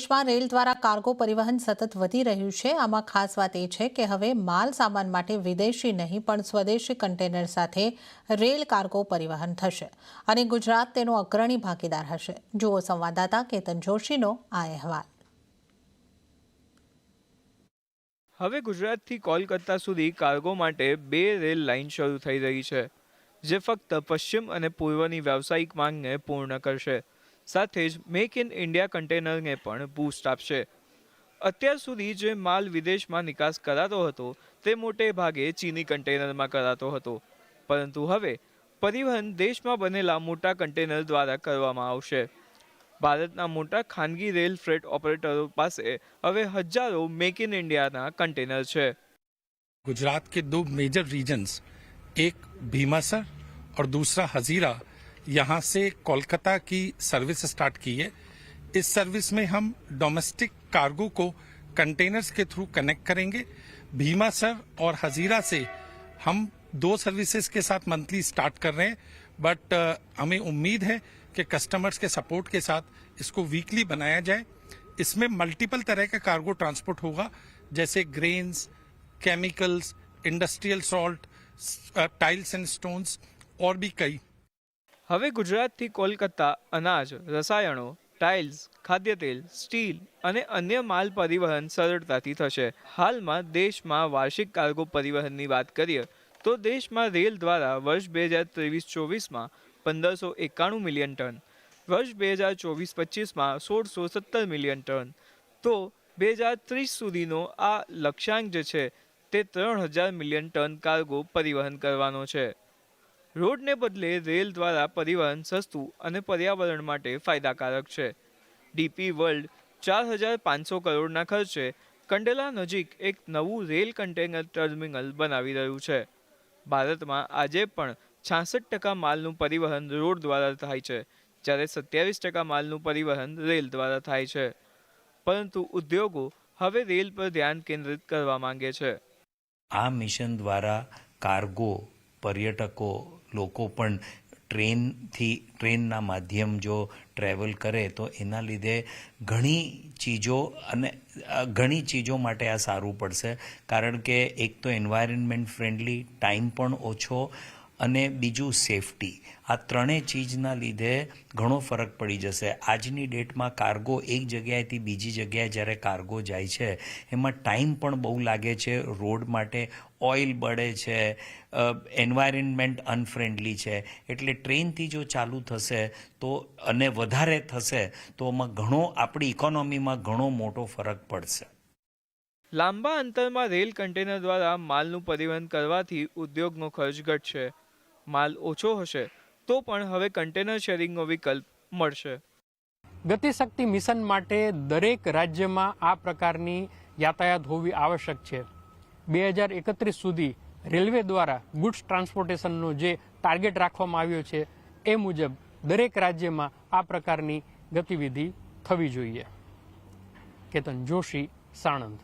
દેશમાં રેલ દ્વારા કાર્ગો પરિવહન સતત વધી રહ્યું છે। આમાં ખાસ વાત એ છે કે હવે માલ સામાન માટે વિદેશી નહીં પણ સ્વદેશી કન્ટેનર સાથે રેલ કાર્ગો પરિવહન થશે અને ગુજરાત તેનો અગ્રણી ભાગીદાર હશે। જુઓ સંવાદદાતા કેતન જોશીનો આ અહેવાલ। હવે ગુજરાતથી કોલકાતા સુધી કાર્ગો માટે 2 રેલ લાઇન શરૂ થઈ રહી છે, જે ફક્ત પશ્ચિમ અને પૂર્વની વ્યાવસાયિક માંગને પૂર્ણ કરશે, સાથે જ મેક ઇન ઇન્ડિયા કન્ટેનરને પણ બૂસ્ટ આપશે। અત્યાર સુધી જે માલ વિદેશમાં નિકાસ કરાતો હતો તે મોટે ભાગે ચીની કન્ટેનરમાં કરાતો હતો, પરંતુ હવે પરિવહન દેશમાં બનેલા મોટા કન્ટેનર દ્વારા કરવામાં આવશે। ભારતના મોટા ખાનગી રેલ ફ્રેટ ઓપરેટરો પાસે હવે હજારો મેક ઇન ઇન્ડિયાના કન્ટેનર છે। गुजरात के 2 मेजर रीजन्स, एक भीमासर और दूसरा हजीरा, यहाँ से कोलकाता की सर्विस स्टार्ट की है। इस सर्विस में हम डोमेस्टिक कार्गो को कंटेनर्स के थ्रू कनेक्ट करेंगे। भीमासर और हजीरा से हम 2 सर्विसेज के साथ मंथली स्टार्ट कर रहे हैं, बट हमें उम्मीद है कि कस्टमर्स के सपोर्ट के साथ इसको वीकली बनाया जाए। इसमें मल्टीपल तरह का कार्गो ट्रांसपोर्ट होगा, जैसे grains, chemicals, industrial salt, tiles and stones और भी कई। હવે ગુજરાતથી કોલકાતા અનાજ, રસાયણો, ટાઇલ્સ, ખાદ્ય તેલ, સ્ટીલ અને અન્ય માલ પરિવહન સરળતાથી થશે। હાલમાં દેશમાં વાર્ષિક કાર્ગો પરિવહનની વાત કરીએ તો દેશમાં રેલ દ્વારા વર્ષ 2023-24માં 1591 મિલિયન ટન, વર્ષ 2024-25માં 1617 મિલિયન ટન, તો 2030 સુધીનો આ લક્ષ્યાંક જે છે તે 3000 મિલિયન ટન કાર્ગો પરિવહન કરવાનો છે। રોડને બદલે રેલ દ્વારા પરિવહન સસ્તું અને પર્યાવરણ માટે ફાયદાકારક છે। ડીપી વર્લ્ડ 4500 કરોડના ખર્ચે કંડલા નજીક એક નવું રેલ કન્ટેનર ટર્મિનલ બનાવી રહ્યું છે। ભારતમાં આજે પણ 66% માલનું પરિવહન રોડ દ્વારા થાય છે, જ્યારે 27% માલનું પરિવહન રેલ દ્વારા થાય છે, પરંતુ ઉદ્યોગો હવે રેલ પર ધ્યાન કેન્દ્રિત કરવા માંગે છે। આ મિશન દ્વારા કાર્ગો, पर्यटकों, લોકો પણ ટ્રેનના માધ્યમ જો ટ્રેવલ કરે તો એના લીધે ઘણી ચીજો માટે આ સારું પડશે, કારણ કે એક તો એન્વાયરમેન્ટ ફ્રેન્ડલી, ટાઈમ પણ ઓછો અને બીજું સેફટી। આ ત્રણેય ચીજના લીધે ઘણો ફરક પડી જશે। આજની ડેટમાં કાર્ગો એક જગ્યાએથી બીજી જગ્યાએ જ્યારે કાર્ગો જાય છે એમાં ટાઈમ પણ બહુ લાગે છે, રોડ માટે ઓઇલ બળે છે, એન્વાયરમેન્ટ અનફ્રેન્ડલી છે, એટલે ટ્રેનથી જો ચાલુ થશે તો અને વધારે થશે તો એમાં ઘણો આપણી ઇકોનોમીમાં ઘણો મોટો ફરક પડશે। લાંબા અંતરમાં રેલ કન્ટેનર દ્વારા માલનું પરિવહન કરવાથી ઉદ્યોગનો ખર્ચ ઘટશે, માલ ઓછો હશે તો પણ હવે કન્ટેનર શેરિંગનો વિકલ્પ મળશે। ગતિશક્તિ મિશન માટે દરેક રાજ્યમાં આ પ્રકારની યાતાયાત હોવી આવશ્યક છે। 2031 સુધી રેલવે દ્વારા ગુડ્સ ટ્રાન્સપોર્ટેશનનો જે ટાર્ગેટ રાખવામાં આવ્યો છે એ મુજબ દરેક રાજ્યમાં આ પ્રકારની ગતિવિધિ થવી જોઈએ। કેતન જોશી, સાણંદ।